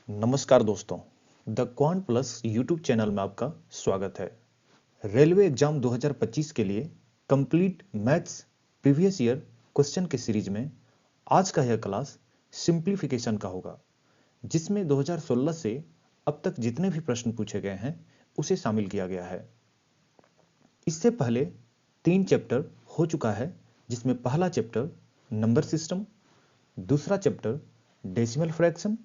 नमस्कार दोस्तों, the quant plus YouTube channel में आपका स्वागत है। रेलवे एग्जाम 2025 के लिए complete maths previous year question के सीरीज में आज का यह क्लास सिंप्लीफिकेशन का होगा, जिसमें 2016 से अब तक जितने भी प्रश्न पूछे गए हैं उसे शामिल किया गया है। इससे पहले 3 चैप्टर हो चुका है, जिसमें पहला चैप्टर नंबर सिस्टम, दूसरा चैप्टर डेसिमल फ्रैक्शन,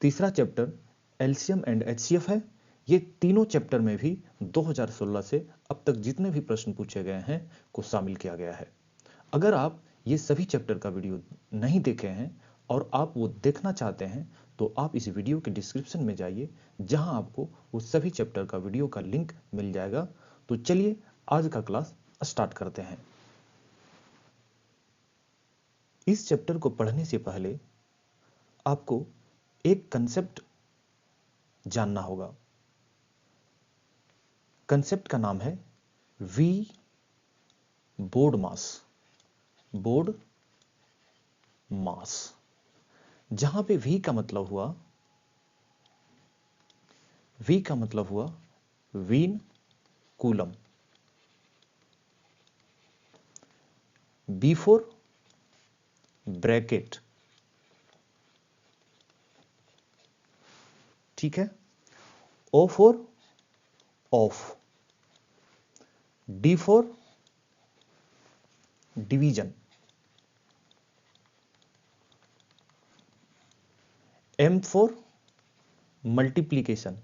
तीसरा चैप्टर एलसीएम एंड एचसीएफ है। ये तीनों चैप्टर में भी 2016 से अब तक जितने भी प्रश्न पूछे गए हैं को शामिल किया गया है। अगर आप ये सभी चैप्टर का वीडियो नहीं देखे हैं और आप वो देखना चाहते हैं तो आप इस वीडियो के डिस्क्रिप्शन में जाइए, जहां आपको वो सभी चैप्टर का वीडियो का लिंक मिल जाएगा। तो चलिए आज का क्लास स्टार्ट करते हैं। इस चैप्टर को पढ़ने से पहले आपको एक कंसेप्ट जानना होगा। कंसेप्ट का नाम है वी बोर्ड मास। बोर्ड मास, जहां पे वी का मतलब हुआ वीन कूलम। बिफोर ब्रैकेट, ठीक है। O for of, D for division, M for multiplication,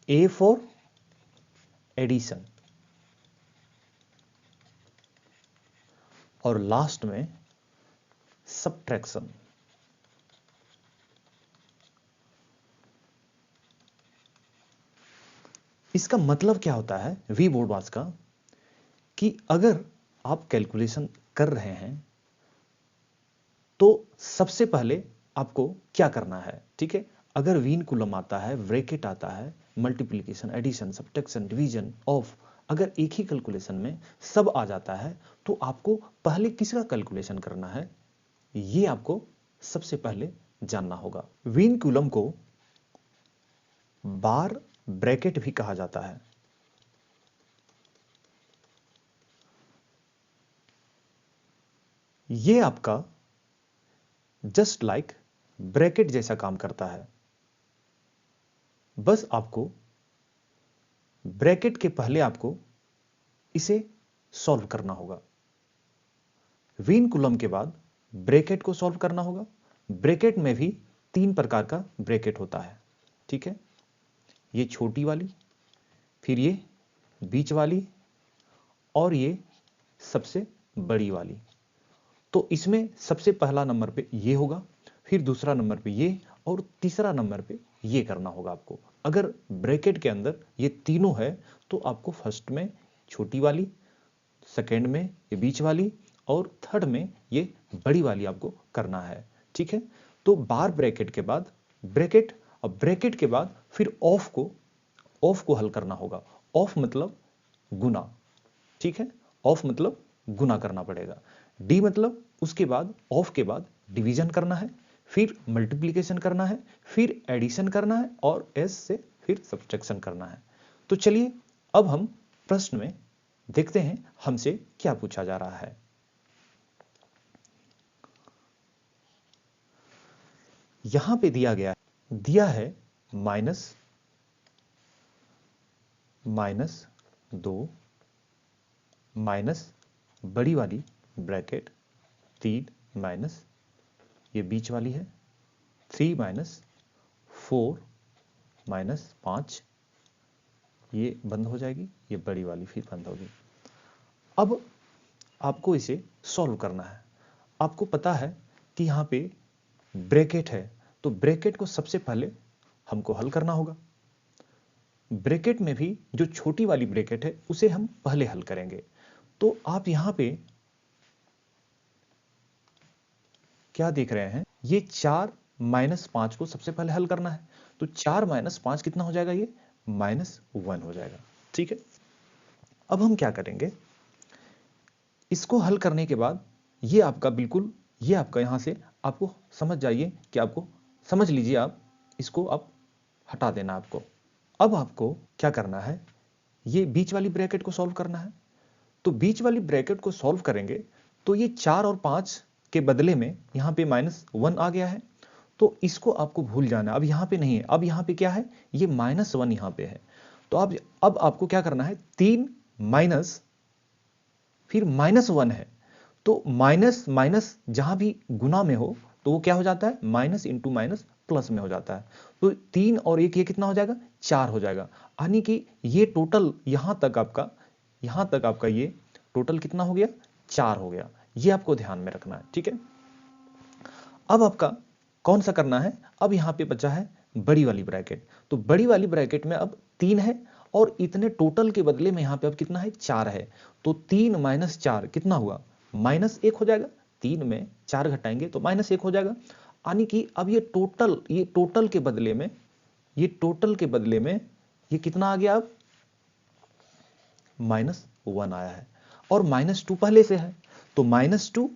A for addition, और लास्ट में सब्ट्रैक्शन। इसका मतलब क्या होता है वी बोर्ड मास का, कि अगर आप कैलकुलेशन कर रहे हैं तो सबसे पहले आपको क्या करना है, ठीक है। अगर वीन कूलम आता है, ब्रैकेट आता है, multiplication, addition, subtraction, division, of, अगर एक ही कैलकुलेशन में सब आ जाता है तो आपको पहले किसका कैलकुलेशन करना है, ये आपको सबसे पहले जानना होगा। वीन कूलम को बार ब्रैकेट भी कहा जाता है। ये आपका जस्ट लाइक ब्रैकेट जैसा काम करता है। बस आपको ब्रैकेट के पहले आपको इसे सॉल्व करना होगा। वीन कूलम के बाद ब्रैकेट को सॉल्व करना होगा। ब्रैकेट में भी 3 प्रकार का ब्रैकेट होता है, ठीक है। ये छोटी वाली, फिर ये बीच वाली, और ये सबसे बड़ी वाली। तो इसमें सबसे पहला नंबर पे ये होगा, फिर दूसरा नंबर पे ये, और तीसरा नंबर पे ये करना होगा आपको। अगर ब्रैकेट के अंदर ये तीनों है तो आपको फर्स्ट में छोटी वाली, सेकेंड में ये बीच वाली, और थर्ड में ये बड़ी वाली आपको करना है, ठीक है। तो बार ब्रैकेट के बाद ब्रैकेट, और ब्रैकेट के बाद फिर ऑफ को हल करना होगा। ऑफ मतलब गुना, ठीक है। ऑफ मतलब गुना करना पड़ेगा। डी मतलब उसके बाद, ऑफ के बाद डिवीजन करना है, फिर मल्टीप्लिकेशन करना है, फिर एडिशन करना है, और एस से फिर सब्ट्रैक्शन करना है। तो चलिए अब हम प्रश्न में देखते हैं हमसे क्या पूछा जा रहा है। यहां पे दिया है -2 माइनस बड़ी वाली ब्रैकेट 3 माइनस ये बीच वाली है 3 माइनस 4 माइनस 5, ये बंद हो जाएगी, ये बड़ी वाली फिर बंद होगी। अब आपको इसे सॉल्व करना है। आपको पता है कि यहाँ पे ब्रैकेट है, तो ब्रैकेट को सबसे पहले हमको हल करना होगा। ब्रैकेट में भी जो छोटी वाली ब्रैकेट है उसे हम पहले हल करेंगे। तो आप यहाँ पे क्या देख रहे हैं, ये 4 माइनस 5 को सबसे पहले हल करना है। तो 4 माइनस 5 कितना हो जाएगा, ये -1 हो जाएगा, ठीक है। अब हम क्या करेंगे, इसको हल करने के बाद ये आपका बिल्कुल, ये आपका यहां से आपको समझ जाइए कि आपको समझ लीजिए, आप इसको आप हटा देना आपको। अब आपको क्या करना है, ये बीच वाली ब्रैकेट को सॉल्व करना है। तो बीच वाली ब्रैकेट को सॉल्व करेंगे तो ये 4 और 5 के बदले में यहां पे -1 आ गया है, तो इसको आपको भूल जाना। अब यहां पे नहीं है, अब यहां पे क्या है, ये -1 यहां पे है। तो अब आपको क्या करना है, 3 माइनस फिर -1 है, तो माइनस माइनस जहां भी गुना में हो तो वो क्या हो जाता है, माइनस इंटू माइनस प्लस में हो जाता है। तो 3 और 1 ये कितना हो जाएगा, 4 हो जाएगा। यानी कि ये टोटल यहां तक आपका ये टोटल कितना हो गया, 4 हो गया। ये आपको ध्यान में रखना है, ठीक है। अब आपका कौन सा करना है, अब यहां पे बचा है बड़ी वाली ब्रैकेट। तो बड़ी वाली ब्रैकेट में अब 3 है और इतने टोटल के बदले में यहां पे अब कितना है, 4 है। तो 3 माइनस 4 कितना हुआ, -1 हो जाएगा। 3 में 4 घटाएंगे तो -1 हो जाएगा। यानी कि अब ये टोटल के बदले में, ये कितना आ गया, अब -1 आया है। और -2 पहले से है, तो -2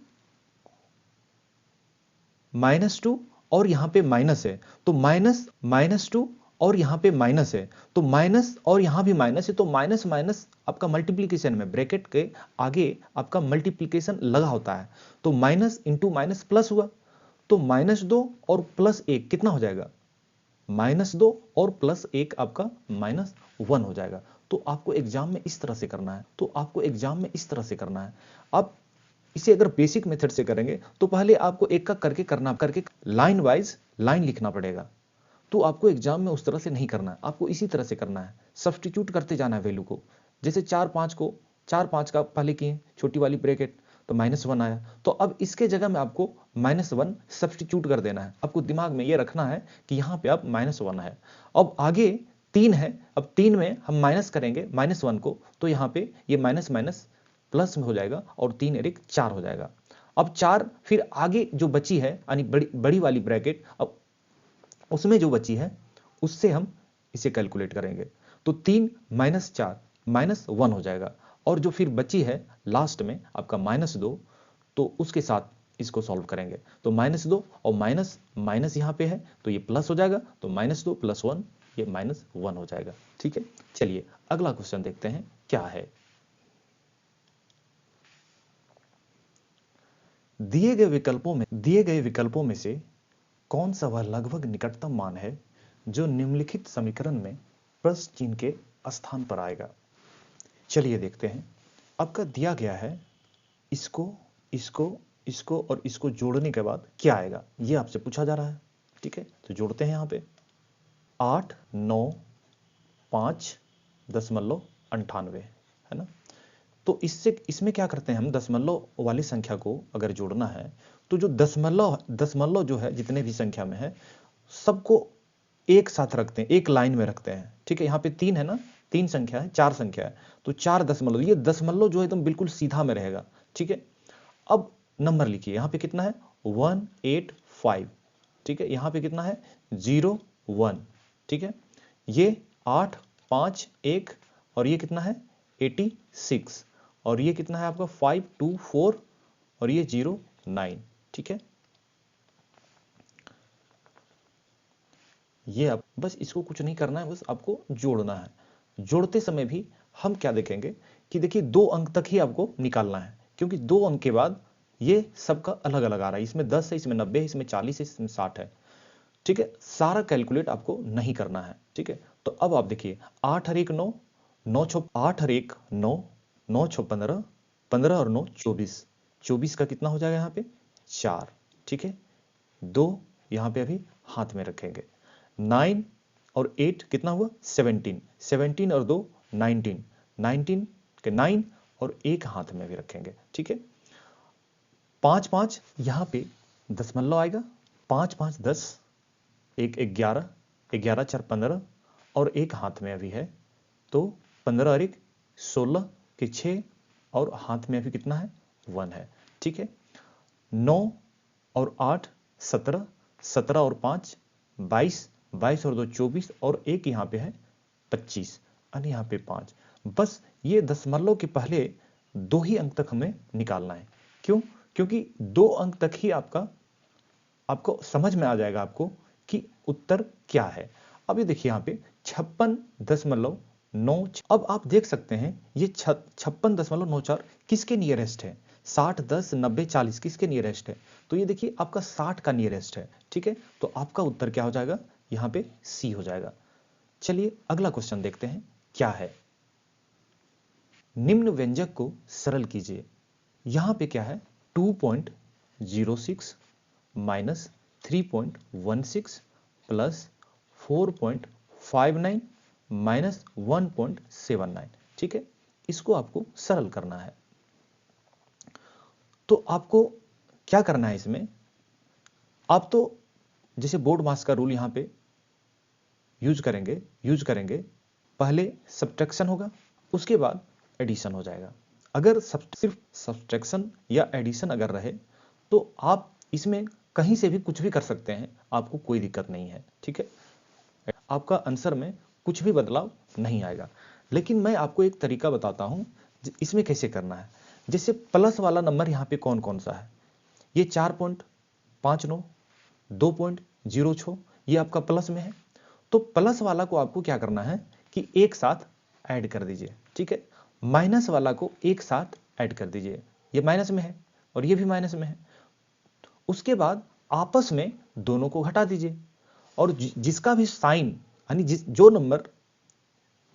और यहां पे माइनस है, तो -2 और यहां पे माइनस है, तो माइनस और यहां भी माइनस है, तो माइनस माइनस आपका मल्टीप्लीकेशन में ब्रैकेट के आगे आपका मल्टीप्लीकेशन लगा होता है। तो माइनस इंटू माइनस प्लस हुआ, तो -2 और +1 कितना हो जाएगा, -2 और +1 आपका -1 हो जाएगा। तो आपको एग्जाम में इस तरह से करना है। अब इसे अगर बेसिक मेथड से करेंगे तो पहले आपको एक का करके लाइन वाइज लाइन लिखना पड़ेगा। तो आपको एग्जाम में उस तरह से नहीं करना है, आपको इसी तरह से करना है, सब्स्टिट्यूट करते जाना है वैल्यू को। जैसे 4 5 का पहले किए छोटी वाली ब्रैकेट, तो -1 आया, तो अब इसके जगह में आपको -1 सब्स्टिट्यूट कर देना है। आपको दिमाग में ये रखना है कि यहाँ पे अब -1 है। अब आगे 3 है, अब 3 में हम माइनस करेंगे -1 को, तो यहाँ पे ये माइनस माइनस प्लस में हो जाएगा और 3 और 1 4 हो जाएगा। अब 4 फिर आगे जो बची है यानी बड़ी वाली ब्रैकेट, अब उसमें जो बची है उससे हम इसे कैलकुलेट करेंगे। तो 3 माइनस 4 -1 हो जाएगा, और जो फिर बची है लास्ट में आपका -2, तो उसके साथ इसको सॉल्व करेंगे। तो -2 और माइनस माइनस यहां पे है तो ये प्लस हो जाएगा, तो -2 + 1 ये -1 हो जाएगा, ठीक है। चलिए अगला क्वेश्चन देखते हैं क्या है। दिए गए विकल्पों में से कौन सा वह लगभग निकटतम मान है जो निम्नलिखित समीकरण में प्लस चिन्ह के स्थान पर आएगा। चलिए देखते हैं। आपका दिया गया है, इसको इसको इसको और इसको जोड़ने के बाद क्या आएगा, ये आपसे पूछा जा रहा है, ठीक है। तो जोड़ते हैं यहां पे 8 9 5 .98 है ना। तो इसमें क्या करते हैं हम, दशमलव वाली संख्या को अगर जोड़ना है तो जो दशमलव जो है जितने भी संख्या में है सबको एक साथ रखते हैं, एक लाइन में रखते हैं, ठीक है। यहाँ पे 3 है ना, 3 संख्या है, 4 संख्या है, तो 4 दशमलव, ये दशमलव जो है एकदम बिल्कुल सीधा में रहेगा, ठीक है। अब नंबर लिखिए, यहाँ पे कितना है 185, ठीक है। यहाँ पे कितना है 0 1, ठीक है। ये 8 5 1 और ये कितना है 86, और ये कितना है आपका 5 2 4 और ये 0 9, ठीक है। ये अब बस इसको कुछ नहीं करना है, बस आपको जोड़ना है। जोड़ते समय भी हम क्या देखेंगे कि देखिए 2 अंक तक ही आपको निकालना है, क्योंकि 2 अंक के बाद ये सबका अलग अलग आ रहा है, इसमें 10 है, इसमें 90 है, इसमें 40 है, इसमें 60 है, ठीक है। सारा कैलकुलेट आपको नहीं करना है, ठीक है। तो अब आप देखिए 8 और 1 9, 9 6 8 और 1 9, 9 6 15, 15 और 9 24, 24 का कितना हो जाएगा यहाँ पे 4, ठीक है। 2 यहाँ पे अभी हाथ में रखेंगे, 9 और 8 कितना हुआ 17, 17 और 2 19, 19 के 9 और 1 हाथ में भी रखेंगे, ठीक है। 5 5 यहाँ पे दशमलव आएगा, 5 5 10, 1 11, 11 4 15 और 1 हाथ में अभी है, तो 15 और 1 16 के 6 और हाथ में अभी कितना है 1 है, ठीक है। 9 और 8 17, 17 और 5 22, 22 और 2 24 और 1 यहाँ पे है 25 और यहाँ पे 5। बस ये दशमलव के पहले 2 ही अंक तक हमें निकालना है। क्यों? क्योंकि 2 अंक तक ही आपको समझ में आ जाएगा आपको कि उत्तर क्या है। अब ये देखिए यहाँ पे 56.9। अब आप देख सकते हैं ये 56.94 किसके नियरेस्ट है? 60, 10, 90, 40 किसके नियरेस्ट है? तो ये देखिए आपका 60 का नियरेस्ट है। ठीक है, तो आपका उत्तर क्या हो जाएगा? यहाँ पे सी हो जाएगा। चलिए अगला क्वेश्चन देखते हैं क्या है। निम्न व्यंजक को सरल कीजिए। यहां पे क्या है? 2.06 माइनस 3.16 प्लस 4.59 माइनस 1.79। ठीक है, इसको आपको सरल करना है। तो आपको क्या करना है इसमें? आप तो जैसे बोर्ड मास का रूल यहां पे यूज करेंगे। पहले सब्ट्रैक्शन होगा, उसके बाद एडिशन हो जाएगा। अगर सिर्फ सब्ट्रैक्शन या एडिशन अगर रहे तो आप इसमें कहीं से भी कुछ भी कर सकते हैं, आपको कोई दिक्कत नहीं है। ठीक है, आपका आंसर में कुछ भी बदलाव नहीं आएगा। लेकिन मैं आपको एक तरीका बताता हूं इसमें कैसे करना है। जैसे प्लस वाला नंबर यहां पे कौन कौन सा है? ये 4.59, 2.06, ये आपका प्लस में है। तो प्लस वाला को आपको क्या करना है कि एक साथ ऐड कर दीजिए। ठीक है, माइनस वाला को एक साथ ऐड कर दीजिए। ये माइनस में है और ये भी माइनस में है। उसके बाद आपस में दोनों को घटा दीजिए और जिसका भी साइन यानी जो नंबर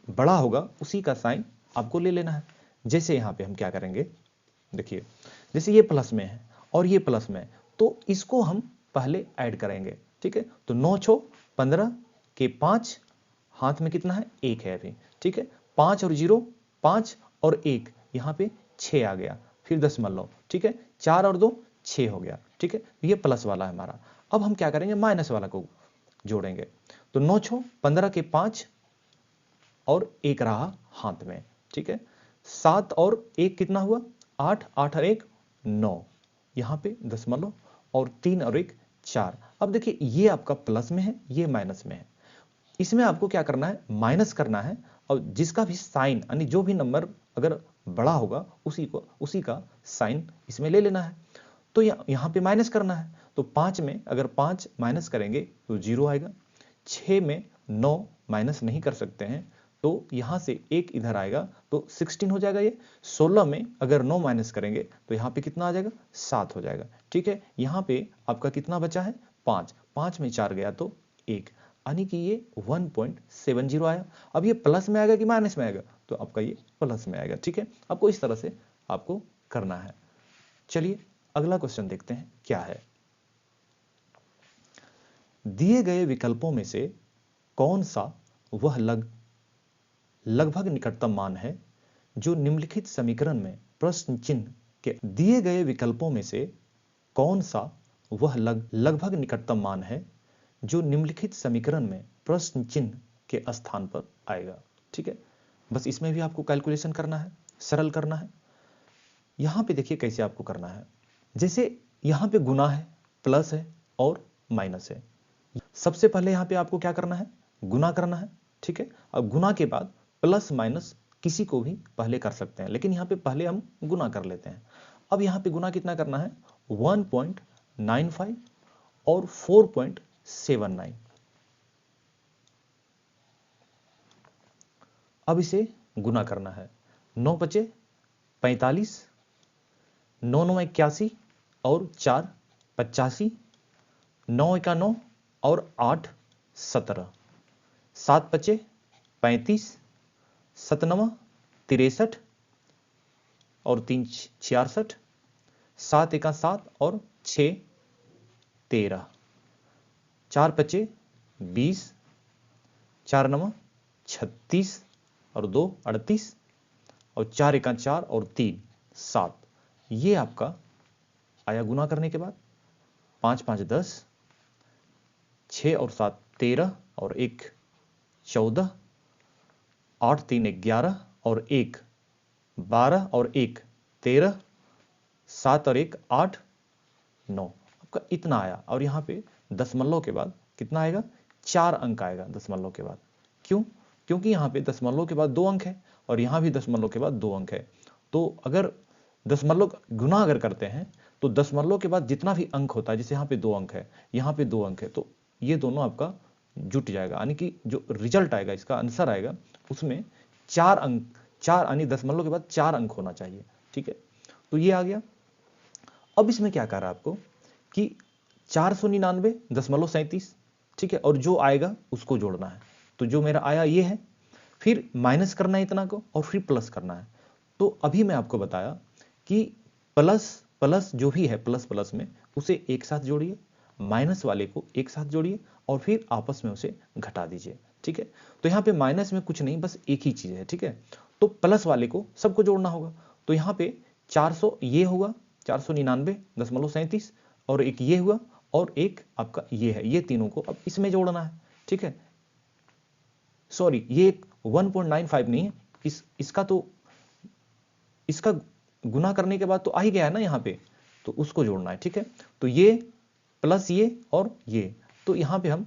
बड़ा होगा उसी का साइन आपको ले लेना है। जैसे यहां पे हम क्या करेंगे, देखिए जैसे ये प्लस में है और ये प्लस में है, तो इसको हम पहले ऐड करेंगे। ठीक है, तो 9 छो 15 के 5, हाथ में कितना है? 1 है अभी। ठीक है, 5 और 0 5 और 1, यहां पे 6 आ गया, फिर 10 ठीक है, 4 और 2 6 हो गया। ठीक है, ये प्लस वाला है हमारा। अब हम क्या करेंगे? माइनस वाला को जोड़ेंगे। तो 9 छो 15 के 5 और 1 रहा हाथ में। ठीक है, 7 और 1 कितना हुआ? 8, 8 और 1 9, यहां पे दशमलव और 3 और 1 4। अब देखिए ये आपका प्लस में है, ये माइनस में है। इसमें आपको क्या करना है? माइनस करना है और जिसका भी साइन यानी जो भी नंबर अगर बड़ा होगा उसी का साइन इसमें ले लेना है। तो यहां पे माइनस करना है। तो 5 में अगर 5 माइनस करेंगे तो 0 आएगा। 6 में 9 माइनस नहीं कर सकते हैं, तो यहां से 1 इधर आएगा तो 16 हो जाएगा ये। 16 में अगर 9 माइनस करेंगे तो यहां पे कितना आ जाएगा? 7 हो जाएगा। ठीक है, यहां पे आपका कितना बचा है? 5। 5 में 4 गया तो 1, यानी कि ये 1.70 आया। अब ये प्लस में आएगा कि माइनस में आएगा? तो आपका ये प्लस में आएगा। ठीक है, आपको इस तरह से आपको करना है। चलिए अगला क्वेश्चन देखते हैं क्या है। दिए गए विकल्पों में से कौन सा वह लगभग निकटतम मान है जो निम्नलिखित समीकरण में प्रश्न चिन्ह के दिए गए विकल्पों में से कौन सा वह लगभग निकटतम मान है जो निम्नलिखित समीकरण में प्रश्न चिन्ह के स्थान पर आएगा। ठीक है, बस इसमें भी आपको कैलकुलेशन करना है, सरल करना है। यहां पे देखिए कैसे आपको करना है। जैसे यहां पे गुना है, प्लस है और माइनस है। सबसे पहले यहां पे आपको क्या करना है? गुना करना है। ठीक है, अब गुना के बाद प्लस माइनस किसी को भी पहले कर सकते हैं, लेकिन यहां पे पहले हम गुना कर लेते हैं। अब यहां पे गुना कितना करना है? 1.95 और 4.79। अब इसे गुना करना है। 9 बचे 45, 9 9 81 और 4 85, 9 एका 9 और 8 17, 7 बचे 35, 7 9 63 और 3 66, 7 एका 7 और 6 13, 4 बचे 20, 4 9 36 और 2 38 और 4 एका 4 और 3 7। ये आपका आया गुना करने के बाद। 5 5 10, 6 और 7 13 और 1 14, 8 3 11 और 1 12 और 1 13, 7 और 1 8 9। आपका इतना आया। और यहां पे दशमलव के बाद कितना आएगा? 4 अंक आएगा दशमलव के बाद। क्यों? क्योंकि यहां पे दशमलव के बाद 2 अंक है और यहां भी दशमलव के बाद 2 अंक है। तो अगर दशमलव गुना अगर करते हैं तो दशमलव के बाद जितना भी अंक होता है, जैसे यहाँ पे 2 अंक है, यहाँ पे 2 अंक है, तो ये दोनों आपका जुट जाएगा, यानी कि जो रिजल्ट आएगा, इसका आंसर आएगा, उसमें 4 अंक, 4 यानी दशमलव के बाद 4 अंक होना चाहिए। ठीक है, तो ये आ गया। अब इसमें क्या कर रहा है आपको कि 499.37, ठीक है, और जो आएगा उसको जोड़ना है। तो जो मेरा आया ये है, फिर माइनस करना है इतना को, और फिर प्लस करना है। तो अभी मैं आपको बताया कि प्लस प्लस जो भी है प्लस प्लस में उसे एक साथ जोड़िए, माइनस वाले को एक साथ जोड़िए, और फिर आपस में उसे घटा दीजिए। ठीक है, तो यहाँ पे माइनस में कुछ नहीं, बस एक ही चीज है। ठीक है, तो प्लस वाले को सबको जोड़ना होगा। तो यहाँ पे 400 ये होगा, 499.37, और एक ये हुआ, और एक आपका ये है, ये तीनों को अब इसमें जोड़ना है। ठीक है, सॉरी, ये 1.95 नहीं है, इसका तो इसका गुना करने के बाद तो आ ही गया है ना यहाँ पे, तो उसको जोड़ना है। ठीक है, तो ये प्लस ये और ये, तो यहाँ पे हम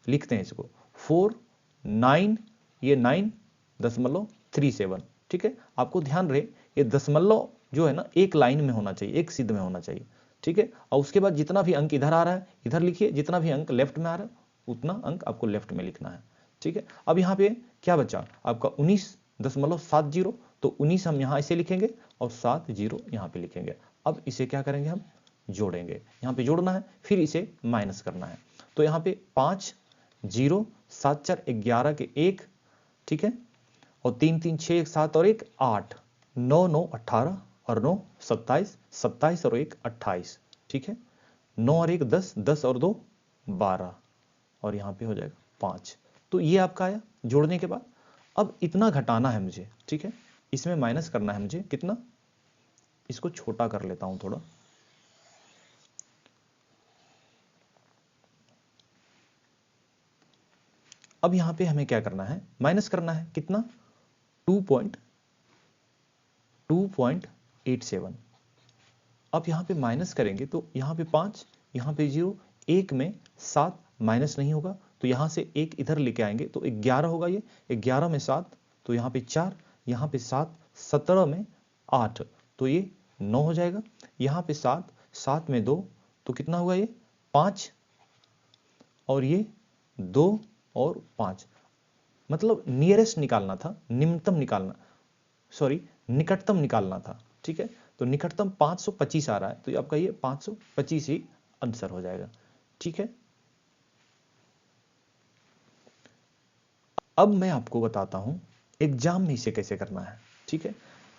लिखते हैं इसको 49, ये 9.37। ठीक है, आपको ध्यान रहे ये दशमलव जो है ना एक लाइन में होना चाहिए, एक सिद्ध में होना चाहिए। ठीक है, और उसके बाद जितना भी अंक इधर आ रहा है इधर लिखिए, जितना भी अंक लेफ्ट में आ रहा है उतना अंक आपको लेफ्ट में लिखना है। ठीक है, अब यहाँ पे क्या बचा आपका 19.70, तो 19 हम यहाँ ऐसे लिखेंगे और 70 यहाँ पे लिखेंगे। अब इसे क्या करेंगे, हम जोड़ेंगे, यहाँ पे जोड़ना है, फिर इसे माइनस करना है। तो यहाँ पे 5 0 7 4 11 के 1, ठीक है, और 3 3 6 1 7 और 1 8, 9 9 18 और 9 27, 27 और 1 28। ठीक है, 9 और 1 10, 10 और 2 12, और यहाँ पे हो जाएगा 5। तो ये आपका आया जोड़ने के बाद। अब इतना घटाना है मुझे। ठीक है, इसमें माइनस करना है मुझे कितना, इसको छोटा कर लेता हूं थोड़ा। अब यहां पे हमें क्या करना है, माइनस करना है कितना, 2.87। अब यहां पे माइनस करेंगे तो यहां पे 5, यहां पे 0, 1 में 7 माइनस नहीं होगा, तो यहां से 1 इधर लेके आएंगे तो 11 होगा, ये 11 में 7, तो यहां पे 4, यहां पे 7, 17 में 8, तो ये 9 हो जाएगा। यहां पे 7, 7 में 2, तो कितना हुआ ये 5, और ये 2 और 5, मतलब नियरेस्ट निकालना था, निम्नतम निकालना, सॉरी निकटतम निकालना था। ठीक है, तो निकटतम 525 आ रहा है, तो आपका ये 525 ही आंसर हो जाएगा। ठीक है, अब मैं आपको बताता हूं एग्जाम में इसे कैसे करना है। ठीक है,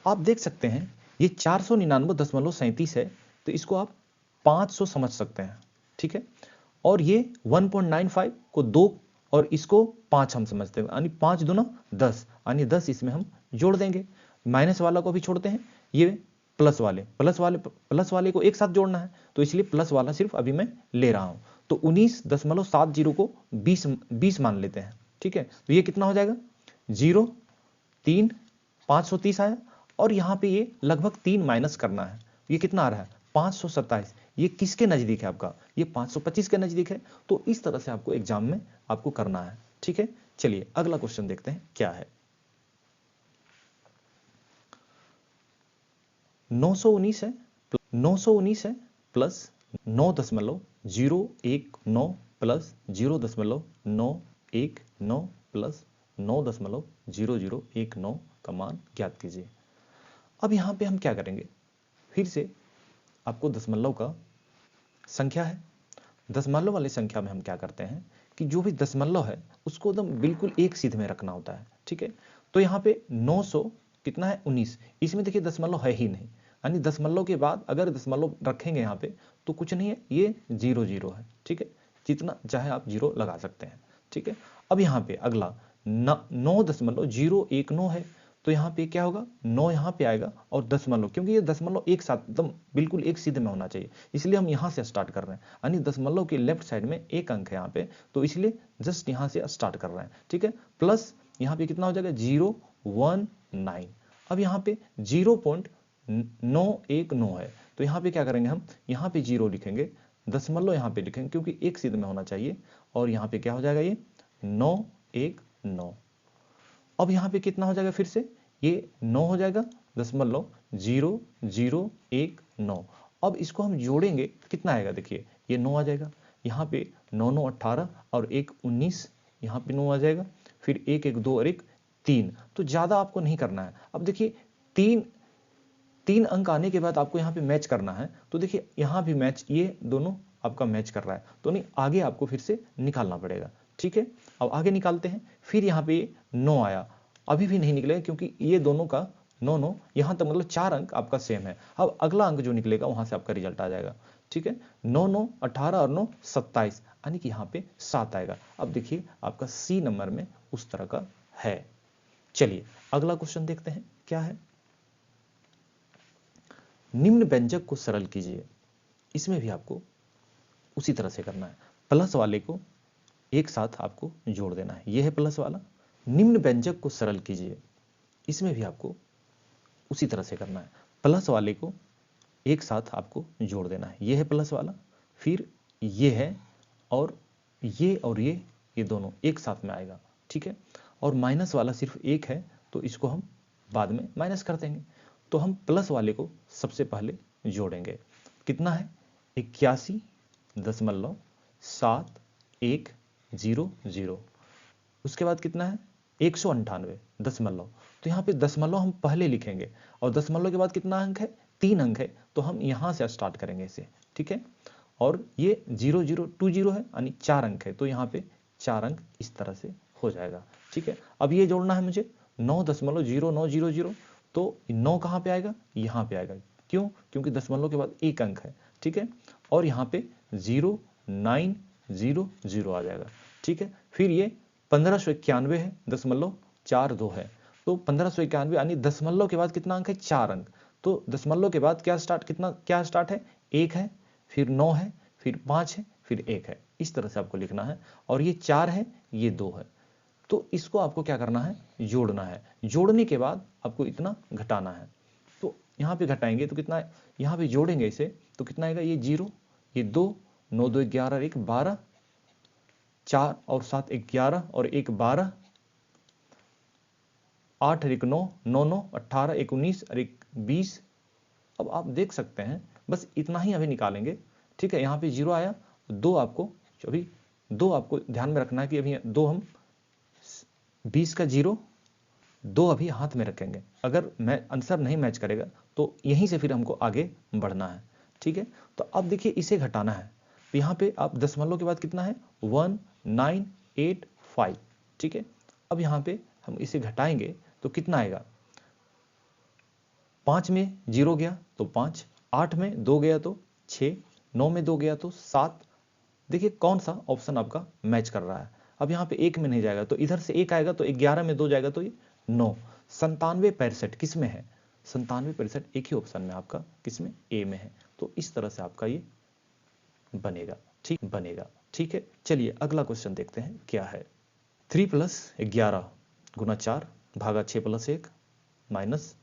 आप देख सकते हैं ये 499.37 है, तो इसको आप 500 समझ सकते हैं। ठीक है, और ये 1.95 को 2 और इसको 5 हम समझते हैं, यानी 5 दूना 10, यानी 10 इसमें हम जोड़ देंगे। माइनस वाला को भी छोड़ते हैं, ये प्लस वाले को एक साथ जोड़ना है, तो इसलिए प्लस वाला सिर्फ अभी मैं ले रहा हूं। तो 19.70 को 20 मान लेते हैं। ठीक है, तो ये कितना हो जाएगा 0 3 530 आया, और यहां पे ये लगभग 3 माइनस करना है, ये कितना आ रहा है 527। ये किसके नजदीक है आपका, ये 525 के नजदीक है। तो इस तरह से आपको एग्जाम में आपको करना है। ठीक है, चलिए अगला क्वेश्चन देखते हैं क्या है। 919 है, 919 है प्लस 9.019 प्लस 0.919 प्लस 9.0019 का मान ज्ञात कीजिए। अब यहां पे हम क्या करेंगे, फिर से आपको दशमलव का संख्या है, दशमलव वाली संख्या में हम क्या करते हैं कि जो भी दशमलव है उसको एकदम बिल्कुल एक सीध में रखना होता है। ठीक है, तो यहाँ पे 900 कितना है 19, इसमें देखिए दशमलव है ही नहीं, यानी दशमलव के बाद अगर दशमलव रखेंगे यहाँ पे तो कुछ नहीं है, ये 0 0 है। ठीक है, जितना चाहे आप 0 लगा सकते हैं। ठीक है, अब यहाँ पे अगला 9.019 है, तो यहाँ पे क्या होगा 9 यहाँ पे आएगा, और दशमलव, क्योंकि ये दशमलव एक साथ एकदम बिल्कुल एक सीधे में होना चाहिए, इसलिए हम यहाँ से स्टार्ट कर रहे हैं, यानी दशमलव के लेफ्ट साइड में एक अंक है यहाँ पे, तो इसलिए जस्ट यहाँ से स्टार्ट कर रहे हैं। ठीक है, प्लस यहाँ पे कितना हो जाएगा 019। अब यहाँ पे 0.919 है, तो यहाँ पे क्या करेंगे हम, यहाँ पे 0 लिखेंगे, दशमलव यहाँ पे लिखेंगे क्योंकि एक सीध में होना चाहिए, और यहाँ पे क्या हो जाएगा ये 919। अब यहाँ पे कितना हो जाएगा, फिर से ये 9 हो जाएगा, 0.0019। अब इसको हम जोड़ेंगे कितना आएगा, देखिए ये 9 आ जाएगा, यहाँ पे 9 9 18 और 1 19, यहाँ पे 9 आ जाएगा, फिर 1 1 2 और 1 3। तो ज़्यादा आपको नहीं करना है। अब देखिए तीन अंक आने के बाद आपको यहाँ पे मैच करना है, तो देखिए यहाँ भी मैच, ये दोनों आपका मैच कर रहा है, तो नहीं आगे आपको फिर से निकालना पड़ेगा। ठीक है, अब आगे निकालते हैं। फिर यहाँ पे 9 आया, अभी भी नहीं निकलेगा क्योंकि ये दोनों का 9 9 यहाँ तक, मतलब 4 अंक आपका सेम है। अब अगला अंक जो निकलेगा वहां से आपका रिजल्ट आ जाएगा। ठीक है, 9 9 18 और 9 27, यानी कि यहाँ पे 7 आएगा। अब देखिए आपका सी नंबर में उस तरह का है। चलिए अगला क्वेश्चन देखते हैं क्या है। निम्न व्यंजक को सरल कीजिए। इसमें भी आपको उसी तरह से करना है, प्लस वाले को एक साथ आपको जोड़ देना है। यह है प्लस वाला। निम्न व्यंजक को सरल कीजिए, इसमें भी आपको उसी तरह से करना है, प्लस वाले को एक साथ आपको जोड़ देना है। यह है प्लस वाला, फिर ये है और ये दोनों एक साथ में आएगा। ठीक है, और माइनस वाला सिर्फ एक है, तो इसको हम बाद में माइनस कर देंगे। तो हम प्लस वाले को सबसे पहले जोड़ेंगे। कितना है, 81.710। उसके बाद कितना है, 198 तो यहाँ पे दशमलव हम पहले लिखेंगे, और दशमलव के बाद कितना अंक है, 3 अंक है, तो हम यहाँ से स्टार्ट करेंगे इसे। ठीक है, और ये 0020 है, यानी 4 अंक है, तो यहाँ पे 4 अंक इस तरह से हो जाएगा। ठीक है, अब ये जोड़ना है मुझे 9.0900, तो 9 कहाँ पे आएगा, यहाँ पे आएगा। क्यों, क्योंकि दशमलव के बाद एक अंक है। ठीक है, और यहाँ पे 0900 आ जाएगा। ठीक है, फिर ये 1591 है, 0.42 है, तो 1591 यानी दशमलव के बाद कितना अंक है, 4 अंक। तो दशमलव के बाद क्या स्टार्ट है, 1 है, फिर 9 है, फिर 5 है, फिर 1 है। इस तरह से आपको लिखना है, और ये 4 है, ये 2 है, तो इसको आपको क्या करना है, जोड़ना है। जोड़ने के बाद आपको इतना घटाना है, तो यहाँ पे घटाएंगे तो कितना है, यहाँ पे जोड़ेंगे इसे तो कितना आएगा, ये 0, ये 2, 9 2 11 1 12, 4 और 7 11 और 1 12, 8 और 1 9, 9 9 18 1 19 और 1 20। अब आप देख सकते हैं, बस इतना ही अभी निकालेंगे। ठीक है, यहाँ पे 0 आया, 2 आपको ध्यान में रखना है कि अभी 2 हम 20 का 0, 2 अभी हाथ में रखेंगे। अगर आंसर नहीं मैच करेगा तो यहीं से फिर हमको आगे बढ़ना है। ठीक है, तो अब देखिए इसे घटाना है, तो यहाँ पे आप दशमलव के बाद कितना है, 1985। ठीक है, अब यहाँ पे हम इसे घटाएंगे तो कितना आएगा, 5 में 0 गया तो 5, 8 में 2 गया तो 6, 9 में 2 गया तो 7। देखिए कौन सा ऑप्शन आपका मैच कर रहा है। अब यहाँ पे 1 में नहीं जाएगा, तो इधर से 1 आएगा, तो 11 में 2 जाएगा तो ये 9। 97 किस में है, 97 एक ही ऑप्शन में आपका किसमें, ए में है। तो इस तरह से आपका ये बनेगा। ठीक है, चलिए अगला क्वेश्चन देखते हैं क्या है। 3 + 11 × 4 भागा 6 + 1 माइनस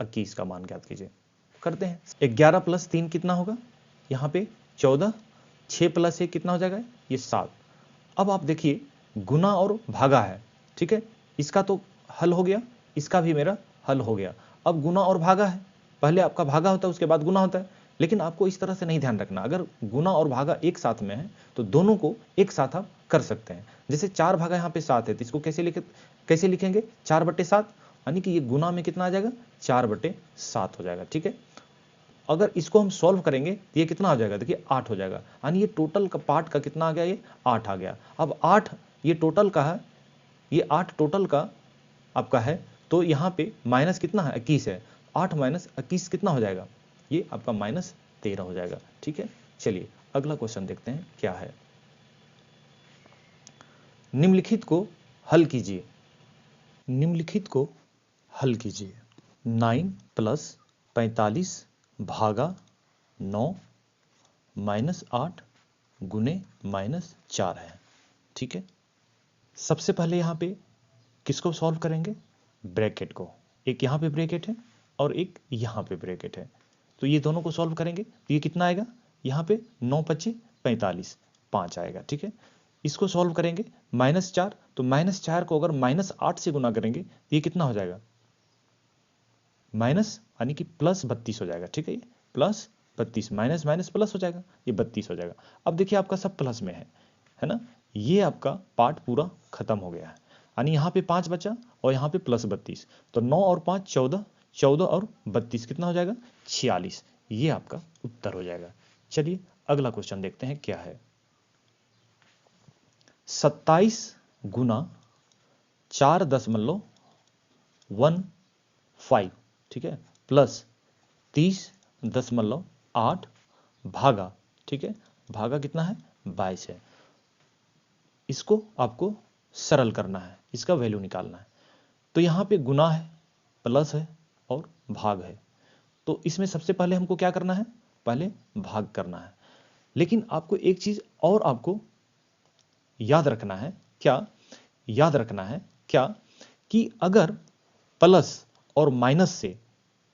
21 का मान ज्ञात कीजिए। करते हैं, 11 + 3 कितना होगा, यहाँ पे 14, 6 + 1 कितना हो जाएगा, ये 7। अब आप देखिए गुना और भागा है। ठीक है, इसका तो हल हो गया, इसका भी मेरा हल हो गया। अब गुना और भागा है, पहले आपका भागा होता है उसके बाद गुना होता है, लेकिन आपको इस तरह से नहीं ध्यान रखना। अगर गुना और भागा एक साथ में है तो दोनों को एक साथ आप कर सकते हैं। जैसे 4 भागा यहाँ पे 7 है, तो इसको कैसे लिखेंगे, 4/7, यानी कि ये गुना में कितना आ जाएगा, 4/7 हो जाएगा। ठीक है, अगर इसको हम सॉल्व करेंगे तो ये कितना हो जाएगा, देखिए 8 हो जाएगा, यानी ये टोटल का पार्ट का कितना आ गया, ये 8 आ गया। अब 8 ये टोटल का है, ये 8 टोटल का आपका है, तो यहाँ पे माइनस कितना है, 21 है। 8 - 21 कितना हो जाएगा, ये आपका -13 हो जाएगा। ठीक है, चलिए अगला क्वेश्चन देखते हैं क्या है। निम्नलिखित को हल कीजिए। 9 + 45 भागा 9 -8 गुने -4 है। ठीक है, सबसे पहले यहाँ पे किसको सॉल्व करेंगे, ब्रैकेट को। एक यहाँ पे ब्रैकेट है और एक यहाँ पे ब्रैकेट है, तो ये दोनों को सॉल्व करेंगे तो ये कितना आएगा, यहाँ पे 9 × 5 = 45, 5 आएगा। ठीक है, इसको सॉल्व करेंगे -4, तो -4 को अगर -8 से गुना करेंगे तो ये कितना हो जाएगा, माइनस यानी कि प्लस 32 हो जाएगा। ठीक है, ये प्लस 32, माइनस माइनस प्लस हो जाएगा, ये 32 हो जाएगा। अब देखिए आपका सब प्लस में है ना, ये आपका पार्ट पूरा खत्म हो गया है, यानी यहाँ पे 5 बचा और यहाँ पे प्लस 32, तो 9 और 5 14, 14 और 32 कितना हो जाएगा 46, ये आपका उत्तर हो जाएगा। चलिए अगला क्वेश्चन देखते हैं क्या है। 27 गुना 4.15, ठीक है, प्लस 30.8 भागा, ठीक है, भागा कितना है 22 है। इसको आपको सरल करना है, इसका वैल्यू निकालना है। तो यहाँ पे गुना है, प्लस है और भाग है, तो इसमें सबसे पहले हमको क्या करना है, पहले भाग करना है। लेकिन आपको एक चीज और आपको याद रखना है, क्या याद रखना है क्या, कि अगर प्लस और माइनस से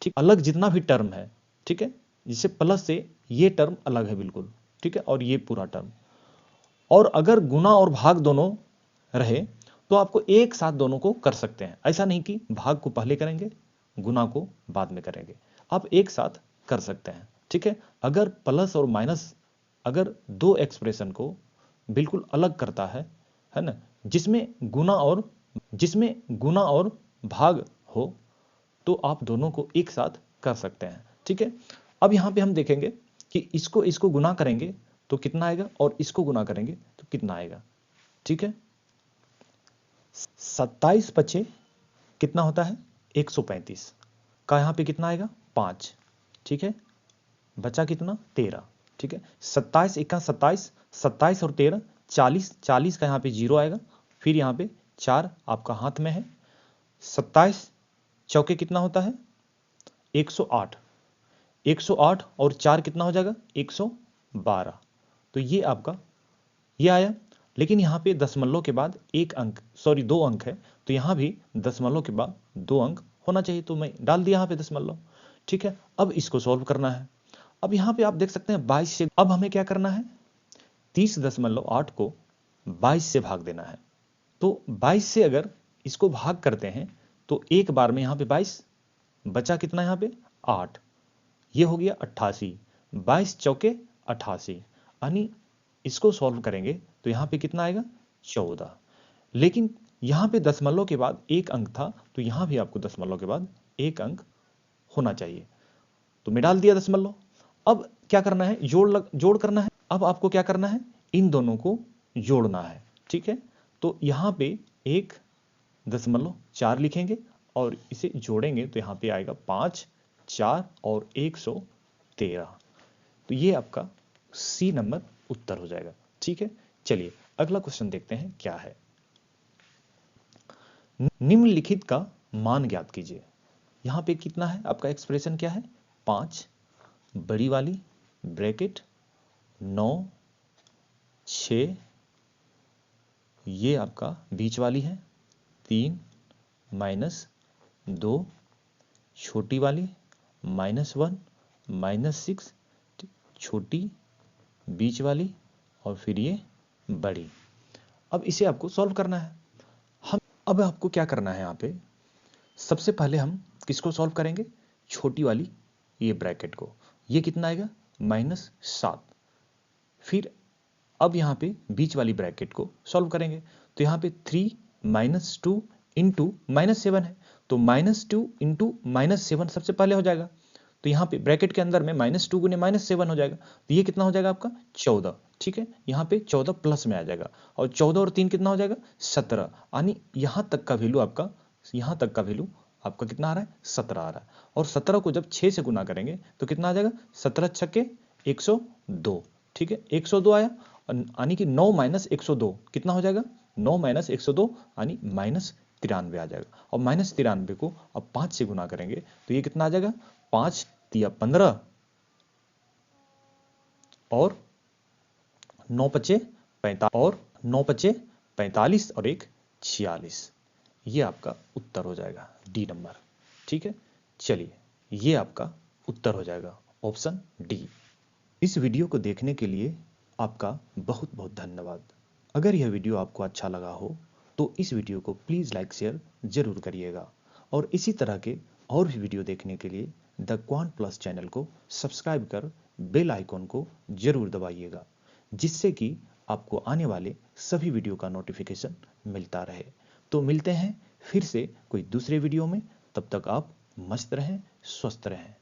ठीक अलग जितना भी टर्म है, ठीक है, जिससे प्लस से ये टर्म अलग है बिल्कुल, ठीक है, और ये पूरा टर्म, और अगर गुना और भाग दोनों रहे तो आपको एक साथ दोनों को कर सकते हैं। ऐसा नहीं कि भाग को पहले करेंगे गुना को बाद में करेंगे, आप एक साथ कर सकते हैं। ठीक है, अगर प्लस और माइनस अगर दो एक्सप्रेशन को बिल्कुल अलग करता है ना, जिसमें गुना और भाग हो, तो आप दोनों को एक साथ कर सकते हैं। ठीक है, अब यहां पे हम देखेंगे कि इसको गुना करेंगे तो कितना आएगा और इसको गुना करेंगे तो कितना आएगा। ठीक है, 27 पचे कितना होता है 135 का, यहां पे कितना आएगा 5, ठीक है, बचा कितना 13, ठीक है, 27 1 27, 27 और 13 40, 40 का यहां पे 0 आएगा, फिर यहां पे 4 आपका हाथ में है, 27 चौके कितना होता है 108, 108 और 4 कितना हो जाएगा 112, तो ये आपका ये आया। लेकिन यहाँ पे दशमलव के बाद एक अंक, सॉरी 2 अंक है, तो यहाँ भी दशमलव के बाद 2 अंक होना चाहिए, तो मैं डाल दिया यहाँ पे दशमलव। ठीक है, अब इसको सॉल्व करना है। अब यहाँ पे आप देख सकते हैं 22 से, अब हमें क्या करना है 30.8 को 22 से भाग देना है। तो 22 से अगर इसको भाग करते हैं तो एक बार में यहाँ पे 22 बचा कितना, यहाँ पे 8, ये हो गया 88, 22 चौके 88, यानी इसको सॉल्व करेंगे तो यहां पे कितना आएगा 14। लेकिन यहां पे दशमलव के बाद एक अंक था, तो यहां भी आपको दशमलव के बाद एक अंक होना चाहिए, तो मैं डाल दिया दशमलव। अब क्या करना है, जोड़ करना है। अब आपको क्या करना है, इन दोनों को जोड़ना है। ठीक है, तो यहां पे 1.4 लिखेंगे और इसे जोड़ेंगे तो यहां पे आएगा 5, 4 और 113, तो ये आपका सी नंबर उत्तर हो जाएगा। ठीक है, चलिए अगला क्वेश्चन देखते हैं क्या है। निम्नलिखित का मान ज्ञात कीजिए। यहां पे कितना है आपका एक्सप्रेशन क्या है 5 बड़ी वाली ब्रैकेट 9 6, ये आपका बीच वाली है 3 -2 छोटी वाली -1 -6 छोटी बीच वाली और फिर ये बड़ी। अब इसे आपको सॉल्व करना है। अब आपको क्या करना है, यहाँ पे सबसे पहले हम किसको सॉल्व करेंगे, छोटी वाली ये ब्रैकेट को, ये कितना आएगा -7। फिर अब यहाँ पे बीच वाली ब्रैकेट को सॉल्व करेंगे, तो यहाँ पे 3 -2 इंटू -7 है, तो -2 इंटू -7 सबसे पहले हो जाएगा, तो यहाँ पे ब्रैकेट के अंदर में -2 गुने -7 हो जाएगा, तो ये कितना हो जाएगा आपका 14। ठीक है, यहाँ पे 14 प्लस में आ जाएगा, और 14 और 3 कितना हो जाएगा 17, यानी यहाँ तक का वैल्यू आपका कितना आ रहा है 17 आ रहा है। और 17 को जब 6 से गुना करेंगे तो कितना आ जाएगा 17 छक्के 102। ठीक है, 102 आया, यानी कि 9 - 102 कितना हो जाएगा 9 - 102 यानी -93 आ जाएगा। और -93 को अब 5 से गुना करेंगे तो ये कितना आ जाएगा 5 तिया 15 और 9 पचे 45 और 9 पचे 45 और 1 46, ये आपका उत्तर हो जाएगा डी नंबर। ठीक है, चलिए ये आपका उत्तर हो जाएगा ऑप्शन डी। इस वीडियो को देखने के लिए आपका बहुत बहुत धन्यवाद। अगर यह वीडियो आपको अच्छा लगा हो तो इस वीडियो को प्लीज़ लाइक शेयर जरूर करिएगा, और इसी तरह के और भी वीडियो देखने के लिए द क्वांट प्लस चैनल को सब्सक्राइब कर बेल आइकॉन को जरूर दबाइएगा, जिससे कि आपको आने वाले सभी वीडियो का नोटिफिकेशन मिलता रहे। तो मिलते हैं फिर से कोई दूसरे वीडियो में, तब तक आप मस्त रहें, स्वस्थ रहें।